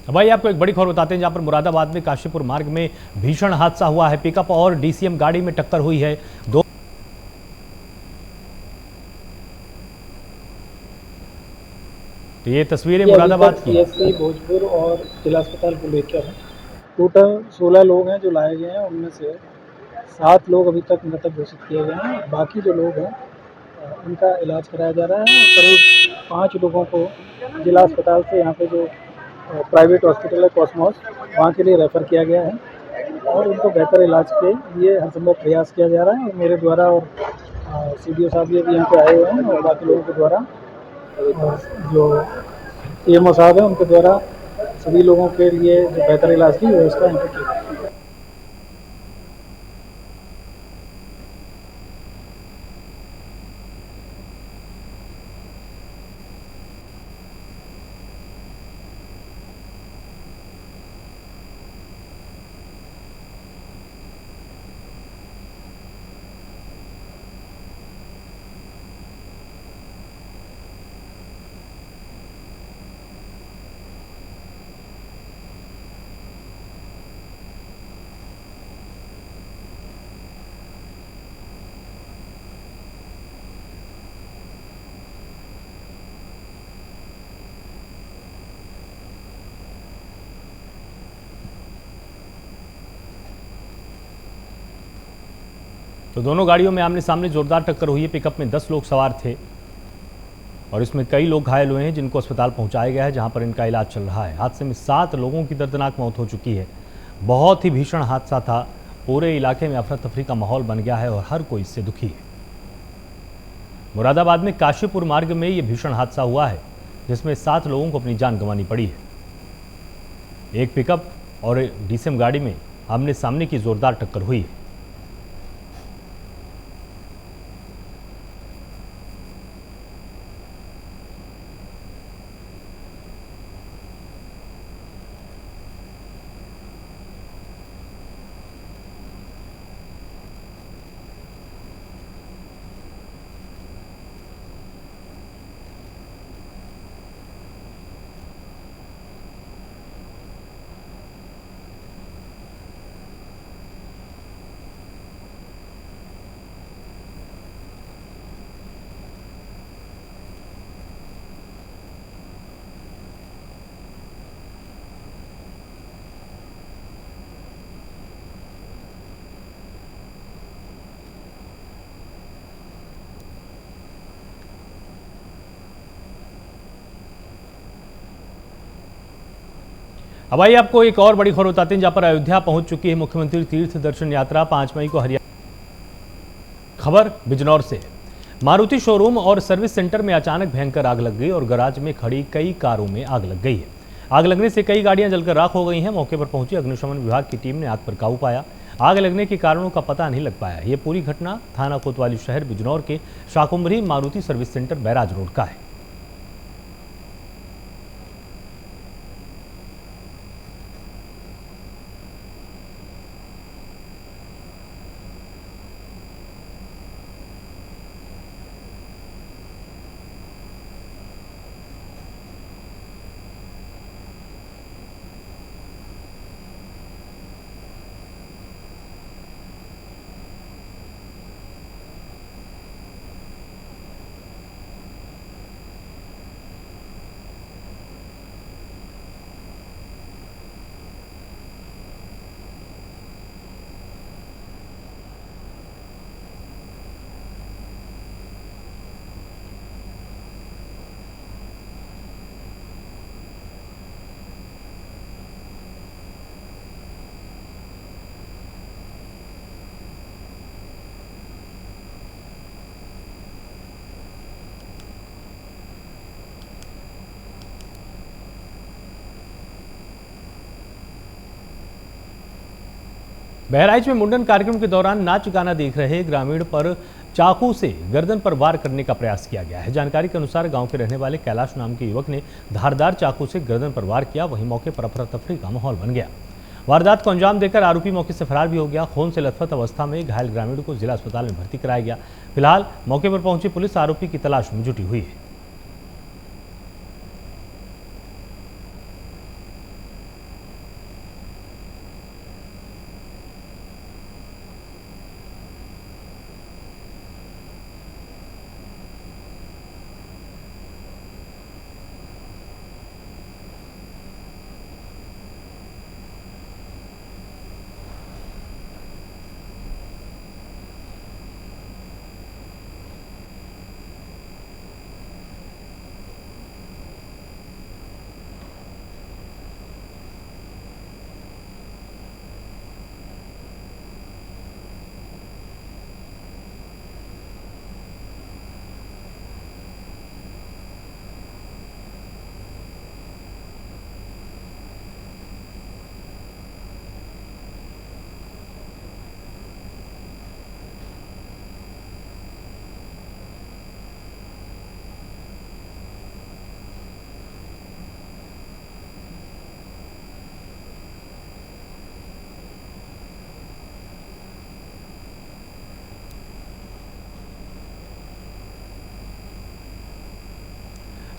भाई आपको एक बड़ी खबर बताते हैं, जहां पर मुरादाबाद में काशीपुर मार्ग में भीषण हादसा हुआ है। पिकअप और डीसीएम गाड़ी में टक्कर हुई है। दो तो ये तस्वीरें ये अभी तक मुरादाबाद की। सीएससी भोजपुर और जिला अस्पताल को लेकर टोटल 16 लोग हैं जो लाए गए हैं। उनमें से 7 लोग अभी तक मृतक घोषित किए गए हैं। बाकी जो लोग हैं उनका इलाज कराया जा रहा है। करीब 5 लोगों को जिला अस्पताल से यहाँ पे जो प्राइवेट हॉस्पिटल है कॉस्मोस, वहाँ के लिए रेफ़र किया गया है और उनको बेहतर इलाज के लिए हर संभव प्रयास किया जा रहा है। और मेरे द्वारा और सीडीओ साहब ये भी यहाँ पे आए हुए हैं और बाकी लोगों के द्वारा जो एएमओ साहब हैं उनके द्वारा सभी लोगों के लिए जो बेहतर इलाज की व्यवस्था यहाँ पे की गई है। तो दोनों गाड़ियों में आमने सामने जोरदार टक्कर हुई है। पिकअप में 10 लोग सवार थे और इसमें कई लोग घायल हुए हैं, जिनको अस्पताल पहुंचाया गया है, जहां पर इनका इलाज चल रहा है। हादसे में 7 लोगों की दर्दनाक मौत हो चुकी है। बहुत ही भीषण हादसा था। पूरे इलाके में अफरा तफरी का माहौल बन गया है और हर कोई इससे दुखी है। मुरादाबाद में काशीपुर मार्ग में यह भीषण हादसा हुआ है, जिसमें 7 लोगों को अपनी जान गंवानी पड़ी है। एक पिकअप और डीसीएम गाड़ी में आमने सामने की जोरदार टक्कर हुई है। अब आइए आपको एक और बड़ी खबर बताते हैं, जहां पर अयोध्या पहुंच चुकी है मुख्यमंत्री तीर्थ दर्शन यात्रा। 5 मई को हरियाणा। खबर बिजनौर से। मारुति शोरूम और सर्विस सेंटर में अचानक भयंकर आग लग गई और गैराज में खड़ी कई कारों में आग लग गई है। आग लगने से कई गाड़ियां जलकर राख हो गई हैं। मौके पर पहुंची अग्निशमन विभाग की टीम ने आग पर काबू पाया। आग लगने के कारणों का पता नहीं लग पाया। ये पूरी घटना थाना कोतवाली शहर बिजनौर के Shakumbhari Maruti service centre barrage road का है। बहराइच में मुंडन कार्यक्रम के दौरान नाच गाना देख रहे ग्रामीण पर चाकू से गर्दन पर वार करने का प्रयास किया गया है। जानकारी के अनुसार गांव के रहने वाले कैलाश नाम के युवक ने धारदार चाकू से गर्दन पर वार किया। वहीं मौके पर अफरा तफरी का माहौल बन गया। वारदात को अंजाम देकर आरोपी मौके से फरार भी हो गया। खून से लथपथ अवस्था में घायल ग्रामीण को जिला अस्पताल में भर्ती कराया गया। फिलहाल मौके पर पहुंची पुलिस आरोपी की तलाश में जुटी हुई है।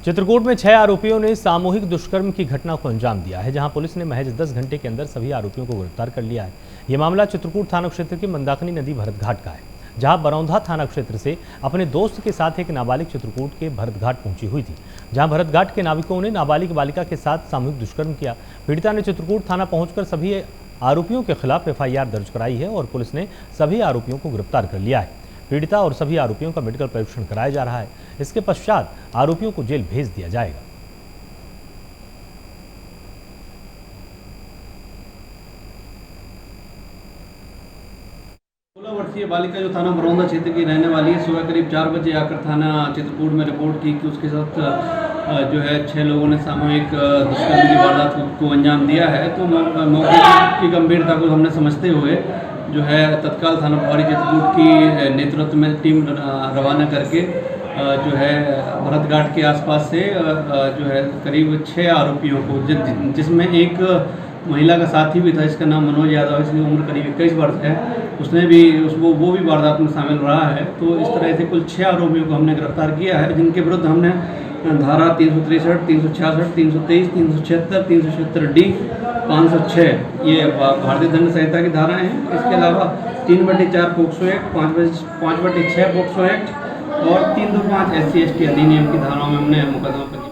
चित्रकूट में 6 आरोपियों ने सामूहिक दुष्कर्म की घटना को अंजाम दिया है, जहां पुलिस ने महज 10 घंटे के अंदर सभी आरोपियों को गिरफ्तार कर लिया है। यह मामला चित्रकूट थाना क्षेत्र के मंदाकिनी नदी भरतघाट का है, जहां बरौंधा थाना क्षेत्र से अपने दोस्त के साथ एक नाबालिग चित्रकूट के भरतघाट पहुंची हुई थी, जहां भरतघाट के नाविकों ने नाबालिग बालिका के साथ सामूहिक दुष्कर्म किया। पीड़िता ने चित्रकूट थाना पहुंचकर सभी आरोपियों के खिलाफ एफआईआर दर्ज कराई है और पुलिस ने सभी आरोपियों को गिरफ्तार कर लिया है। पीड़िता और सभी आरोपियों का मेडिकल परीक्षण कराया जा रहा है। इसके पश्चात आरोपियों को जेल भेज दिया जाएगा। 16 वर्षीय बालिका जो थाना बरौंधा क्षेत्र की रहने वाली है, सुबह करीब 4 बजे आकर थाना चित्रकूट में रिपोर्ट की कि उसके साथ जो है 6 लोगों ने सामूहिक दुष्कर्म की वारदात को अंजाम दिया है। तो मौके की गंभीरता को हमने समझते हुए जो है तत्काल थाना प्रभारी चित्रकूट की नेतृत्व में टीम रवाना करके जो है भरतघाट के आसपास से जो है करीब 6 आरोपियों को, जिसमें एक महिला का साथी भी था, इसका नाम मनोज यादव है, इसकी उम्र करीब 21 वर्ष है, उसने भी वो भी वारदात में शामिल रहा है। तो इस तरह से कुल 6 आरोपियों को हमने गिरफ्तार किया है, जिनके विरुद्ध हमने धारा 363, 366, 323, 376, 376D, 506 ये भारतीय दंड संहिता की धाराएं हैं। इसके अलावा 3/4 पोक्सो एक्ट, 5/6 पोक्सो एक्ट और 325 SC/ST अधिनियम की धाराओं में हमने मुकदमा पंजीबद्ध।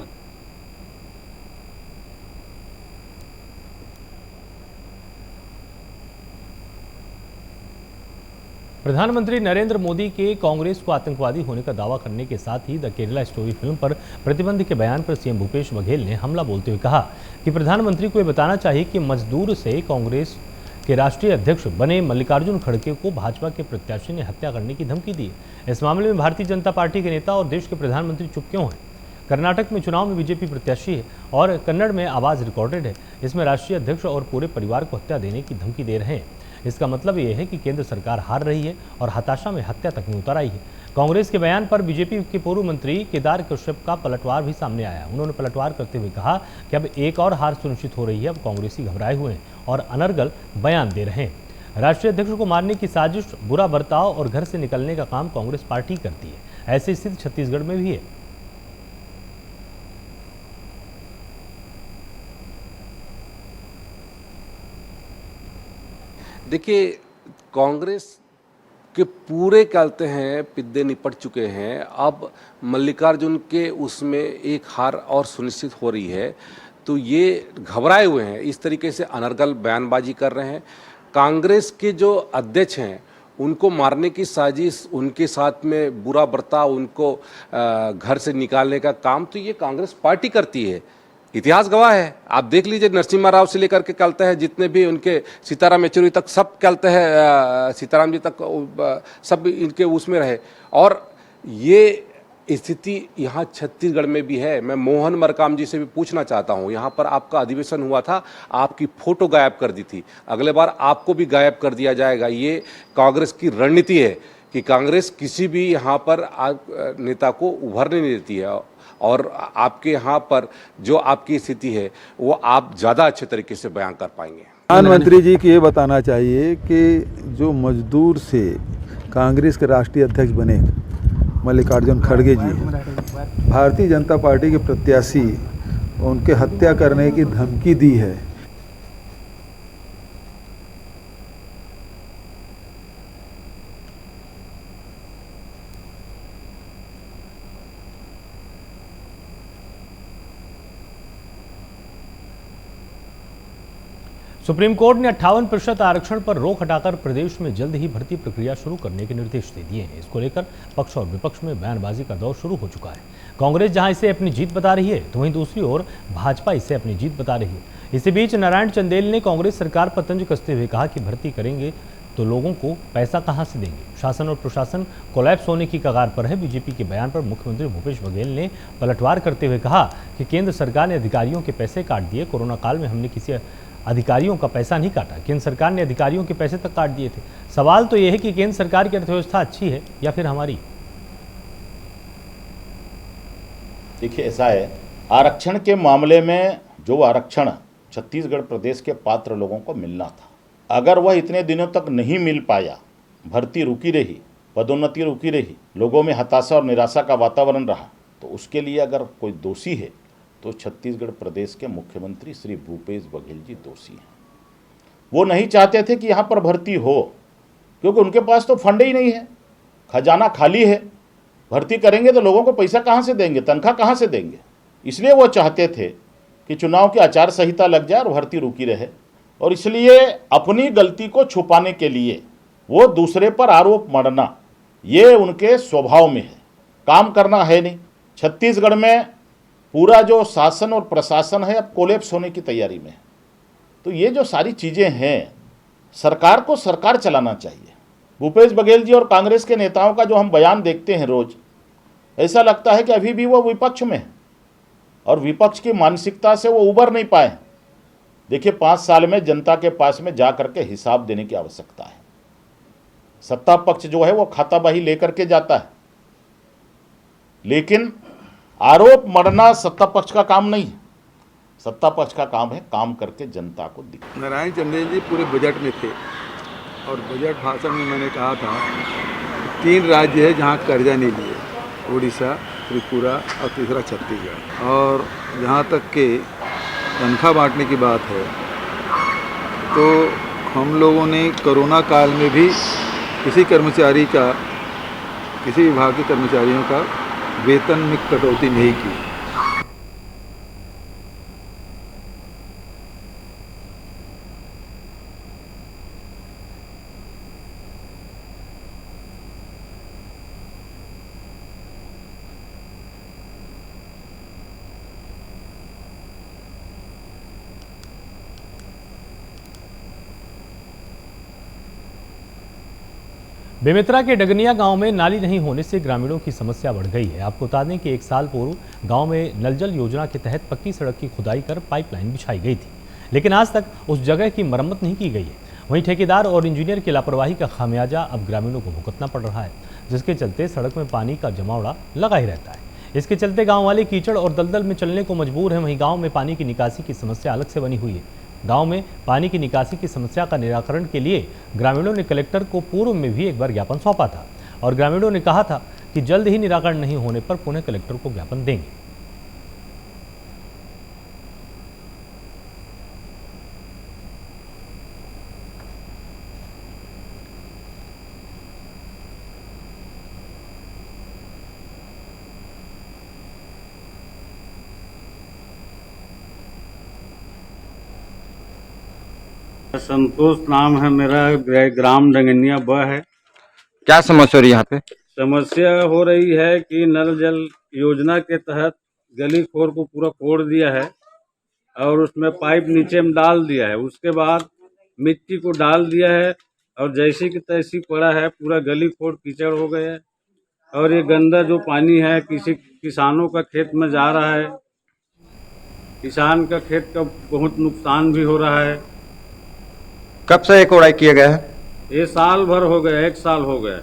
प्रधानमंत्री नरेंद्र मोदी के कांग्रेस को आतंकवादी होने का दावा करने के साथ ही द केरला स्टोरी फिल्म पर प्रतिबंध के बयान पर सीएम भूपेश बघेल ने हमला बोलते हुए कहा कि प्रधानमंत्री को यह बताना चाहिए कि मजदूर से कांग्रेस के राष्ट्रीय अध्यक्ष बने मल्लिकार्जुन खड़गे को भाजपा के प्रत्याशी ने हत्या करने की धमकी दी। इस मामले में भारतीय जनता पार्टी के नेता और देश के प्रधानमंत्री चुप क्यों हैं? कर्नाटक में चुनाव में बीजेपी प्रत्याशी है और कन्नड़ में आवाज रिकॉर्डेड है। इसमें राष्ट्रीय अध्यक्ष और पूरे परिवार को हत्या देने की धमकी दे रहे हैं। इसका मतलब यह है कि केंद्र सरकार हार रही है और हताशा में हत्या तक में उतर आई है। कांग्रेस के बयान पर बीजेपी के पूर्व मंत्री केदार कश्यप का पलटवार भी सामने आया। उन्होंने पलटवार करते हुए कहा कि अब एक और हार सुनिश्चित हो रही है। अब कांग्रेसी घबराए हुए हैं और अनर्गल बयान दे रहे हैं। राष्ट्रीय अध्यक्ष को मारने की साजिश, बुरा बर्ताव और घर से निकलने का काम कांग्रेस पार्टी करती है। ऐसी स्थिति छत्तीसगढ़ में भी है। देखिए, कांग्रेस के पूरे कहते हैं पिद्दे निपट चुके हैं। अब मल्लिकार्जुन के उसमें एक हार और सुनिश्चित हो रही है, तो ये घबराए हुए हैं, इस तरीके से अनर्गल बयानबाजी कर रहे हैं। कांग्रेस के जो अध्यक्ष हैं उनको मारने की साजिश, उनके साथ में बुरा बर्ताव, उनको घर से निकालने का काम तो ये कांग्रेस पार्टी करती है। इतिहास गवाह है। आप देख लीजिए, नरसिम्हा राव से लेकर के कहते हैं जितने भी उनके सीताराम येचुरी तक सब कहते हैं, सीताराम जी तक सब इनके उसमें रहे। और ये स्थिति यहाँ छत्तीसगढ़ में भी है। मैं मोहन मरकाम जी से भी पूछना चाहता हूँ, यहाँ पर आपका अधिवेशन हुआ था, आपकी फोटो गायब कर दी थी, अगले बार आपको भी गायब कर दिया जाएगा। ये कांग्रेस की रणनीति है कि कांग्रेस किसी भी यहाँ पर नेता को उभरने नहीं देती है। और आपके यहाँ पर जो आपकी स्थिति है वो आप ज़्यादा अच्छे तरीके से बयान कर पाएंगे। प्रधानमंत्री जी को ये बताना चाहिए कि जो मजदूर से कांग्रेस के राष्ट्रीय अध्यक्ष बने मल्लिकार्जुन खड़गे जी, भारतीय जनता पार्टी के प्रत्याशी, उनके हत्या करने की धमकी दी है। सुप्रीम कोर्ट ने 58% आरक्षण पर रोक हटाकर प्रदेश में जल्द ही भर्ती प्रक्रिया शुरू करने के निर्देश दे दिए हैं। इसको लेकर पक्ष और विपक्ष में बयानबाजी का दौर शुरू हो चुका है। कांग्रेस जहां इसे अपनी जीत बता रही है, तो वहीं दूसरी ओर भाजपा इसे अपनी जीत बता रही है। इसी बीच नारायण चंदेल ने कांग्रेस सरकार पर तंज कसते हुए कहा कि भर्ती करेंगे तो लोगों को पैसा कहां से देंगे। शासन और प्रशासन कोलैप्स होने की कगार पर है। बीजेपी के बयान पर मुख्यमंत्री भूपेश बघेल ने पलटवार करते हुए कहा कि केंद्र सरकार ने अधिकारियों के पैसे काट दिए। कोरोना काल में हमने किसी अधिकारियों का पैसा नहीं काटा, केंद्र सरकार ने अधिकारियों के पैसे तक काट दिए थे। सवाल तो यह है कि केंद्र सरकार की अर्थव्यवस्था अच्छी है या फिर हमारी। देखिए, ऐसा है, आरक्षण के मामले में जो आरक्षण छत्तीसगढ़ प्रदेश के पात्र लोगों को मिलना था, अगर वह इतने दिनों तक नहीं मिल पाया, भर्ती रुकी रही, पदोन्नति रुकी रही, लोगों में हताशा और निराशा का वातावरण रहा, तो उसके लिए अगर कोई दोषी है तो छत्तीसगढ़ प्रदेश के मुख्यमंत्री श्री भूपेश बघेल जी दोषी हैं। वो नहीं चाहते थे कि यहाँ पर भर्ती हो, क्योंकि उनके पास तो फंड ही नहीं है, खजाना खाली है। भर्ती करेंगे तो लोगों को पैसा कहाँ से देंगे, तनख्वाह कहाँ से देंगे। इसलिए वो चाहते थे कि चुनाव की आचार संहिता लग जाए और भर्ती रुकी रहे, और इसलिए अपनी गलती को छुपाने के लिए वो दूसरे पर आरोप मढ़ना ये उनके स्वभाव में है, काम करना है नहीं। छत्तीसगढ़ में पूरा जो शासन और प्रशासन है अब कोलैप्स होने की तैयारी में है। तो ये जो सारी चीज़ें हैं, सरकार को सरकार चलाना चाहिए। भूपेश बघेल जी और कांग्रेस के नेताओं का जो हम बयान देखते हैं रोज, ऐसा लगता है कि अभी भी वो विपक्ष में है और विपक्ष की मानसिकता से वो उबर नहीं पाए। देखिए 5 साल में जनता के पास में जा करके हिसाब देने की आवश्यकता है। सत्ता पक्ष जो है वो खाताबही लेकर के जाता है, लेकिन आरोप मढ़ना सत्ता पक्ष का काम नहीं है। सत्ता पक्ष का काम है काम करके जनता को दिखाना। नारायण चंदेल जी पूरे बजट में थे और बजट भाषण में मैंने कहा था 3 राज्य है जहाँ कर्जा नहीं लिए, उड़ीसा, त्रिपुरा और तीसरा छत्तीसगढ़। और जहाँ तक के तनख्वाह बांटने की बात है तो हम लोगों ने कोरोना काल में भी किसी कर्मचारी का, किसी विभाग के कर्मचारियों का वेतन में कटौती नहीं की। बेमेतरा के डगनिया गांव में नाली नहीं होने से ग्रामीणों की समस्या बढ़ गई है। आपको बता दें कि 1 साल पूर्व गांव में नल जल योजना के तहत पक्की सड़क की खुदाई कर पाइपलाइन बिछाई गई थी, लेकिन आज तक उस जगह की मरम्मत नहीं की गई है। वहीं ठेकेदार और इंजीनियर की लापरवाही का खामियाजा अब ग्रामीणों को भुगतना पड़ रहा है, जिसके चलते सड़क में पानी का जमावड़ा लगा ही रहता है। इसके चलते गाँव वाले कीचड़ और दलदल में चलने को मजबूर हैं। वहीं गाँव में पानी की निकासी की समस्या अलग से बनी हुई है। गांव में पानी की निकासी की समस्या का निराकरण के लिए ग्रामीणों ने कलेक्टर को पूर्व में भी एक बार ज्ञापन सौंपा था और ग्रामीणों ने कहा था कि जल्द ही निराकरण नहीं होने पर पुनः कलेक्टर को ज्ञापन देंगे। संतोष नाम है मेरा, ग्राम डंगनिया ब है। क्या समस्या हो रही है यहाँ पे? समस्या हो रही है कि नल जल योजना के तहत गली खोर को पूरा खोद दिया है और उसमें पाइप नीचे में डाल दिया है। उसके बाद मिट्टी को डाल दिया है और जैसी की तैसी पड़ा है, पूरा गली खोर कीचड़ हो गए है। और ये गंदा जो पानी है किसी किसानों का खेत में जा रहा है, किसान का खेत का बहुत नुकसान भी हो रहा है। कब से एक कोड़ाई किया गया है? ये साल भर हो गया, 1 साल हो गया।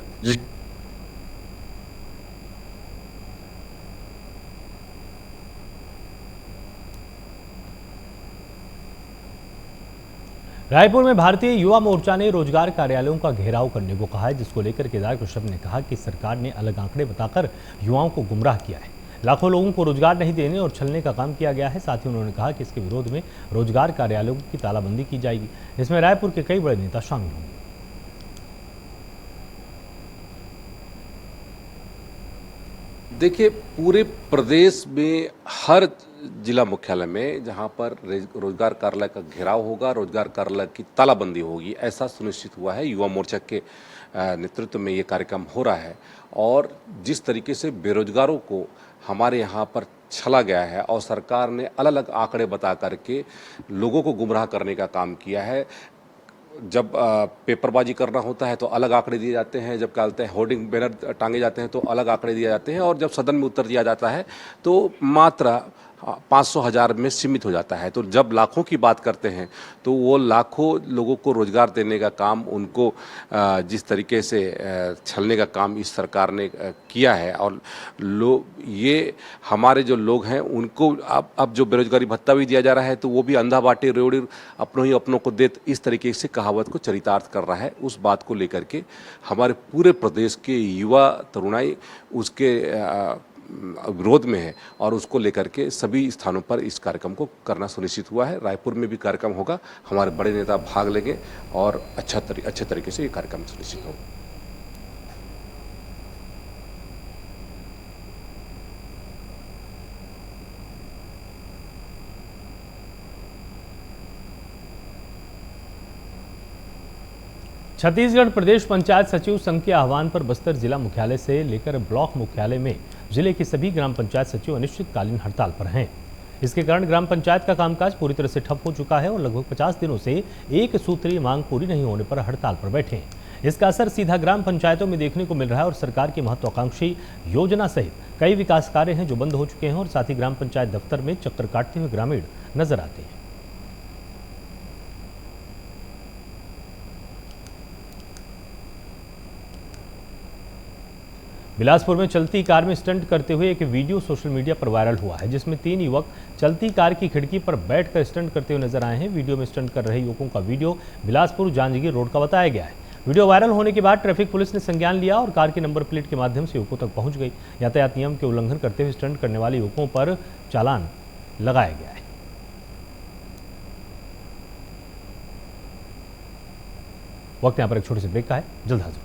रायपुर में भारतीय युवा मोर्चा ने रोजगार कार्यालयों का घेराव करने को कहा है, जिसको लेकर केदार कश्यप ने कहा कि सरकार ने अलग आंकड़े बताकर युवाओं को गुमराह किया है। लाखों लोगों को रोजगार नहीं देने और छलने का काम किया गया है। साथ ही उन्होंने कहा कि इसके विरोध में रोजगार कार्यालयों की तालाबंदी की जाएगी। इसमें रायपुर के कई बड़े नेता शामिल होंगे। देखिए, पूरे प्रदेश में हर जिला मुख्यालय में जहां पर रोजगार कार्यालय का घेराव होगा, रोजगार कार्यालय की तालाबंदी होगी, ऐसा सुनिश्चित हुआ है। युवा मोर्चा के नेतृत्व में ये कार्यक्रम हो रहा है और जिस तरीके से बेरोजगारों को हमारे यहाँ पर छला गया है और सरकार ने अलग अलग आंकड़े बता करके लोगों को गुमराह करने का काम किया है। जब पेपरबाजी करना होता है तो अलग आंकड़े दिए जाते हैं, जब कहते हैं होर्डिंग बैनर टांगे जाते हैं तो अलग आंकड़े दिए जाते हैं, और जब सदन में उत्तर दिया जाता है तो मात्र 500,000 में सीमित हो जाता है। तो जब लाखों की बात करते हैं तो वो लाखों लोगों को रोजगार देने का काम, उनको जिस तरीके से छलने का काम इस सरकार ने किया है, और ये हमारे जो लोग हैं उनको अब जो बेरोजगारी भत्ता भी दिया जा रहा है तो वो भी अंधा बाटे रेवड़ी अपनों ही अपनों को देत, इस तरीके से कहावत को चरितार्थ कर रहा है। उस बात को लेकर के हमारे पूरे प्रदेश के युवा तरुणाई उसके विरोध में है और उसको लेकर के सभी स्थानों पर इस कार्यक्रम को करना सुनिश्चित हुआ है। रायपुर में भी कार्यक्रम होगा, हमारे बड़े नेता भाग लेंगे और अच्छे तरीके से ये कार्यक्रम सुनिश्चित होगा। छत्तीसगढ़ प्रदेश पंचायत सचिव संघ के आह्वान पर बस्तर जिला मुख्यालय से लेकर ब्लॉक मुख्यालय में जिले के सभी ग्राम पंचायत सचिव अनिश्चितकालीन हड़ताल पर हैं। इसके कारण ग्राम पंचायत का कामकाज पूरी तरह से ठप हो चुका है और लगभग 50 दिनों से एक सूत्रीय मांग पूरी नहीं होने पर हड़ताल पर बैठे हैं। इसका असर सीधा ग्राम पंचायतों में देखने को मिल रहा है और सरकार की महत्वाकांक्षी योजना सहित कई विकास कार्य हैं जो बंद हो चुके हैं और साथ ही ग्राम पंचायत दफ्तर में चक्कर काटते हुए ग्रामीण नजर आते हैं। बिलासपुर में चलती कार में स्टंट करते हुए एक वीडियो सोशल मीडिया पर वायरल हुआ है, जिसमें 3 युवक चलती कार की खिड़की पर बैठकर स्टंट करते हुए नजर आए हैं। वीडियो में स्टंट कर रहे युवकों का वीडियो बिलासपुर जांजगीर रोड का बताया गया है। वीडियो वायरल होने के बाद ट्रैफिक पुलिस ने संज्ञान लिया और कार के नंबर प्लेट के माध्यम से युवकों तक पहुंच गई। यातायात नियम के उल्लंघन करते हुए स्टंट करने वाले युवकों पर चालान लगाया गया है। वक्त यहाँ पर एक छोटे से ब्रेक का है, जल्द हाजिर।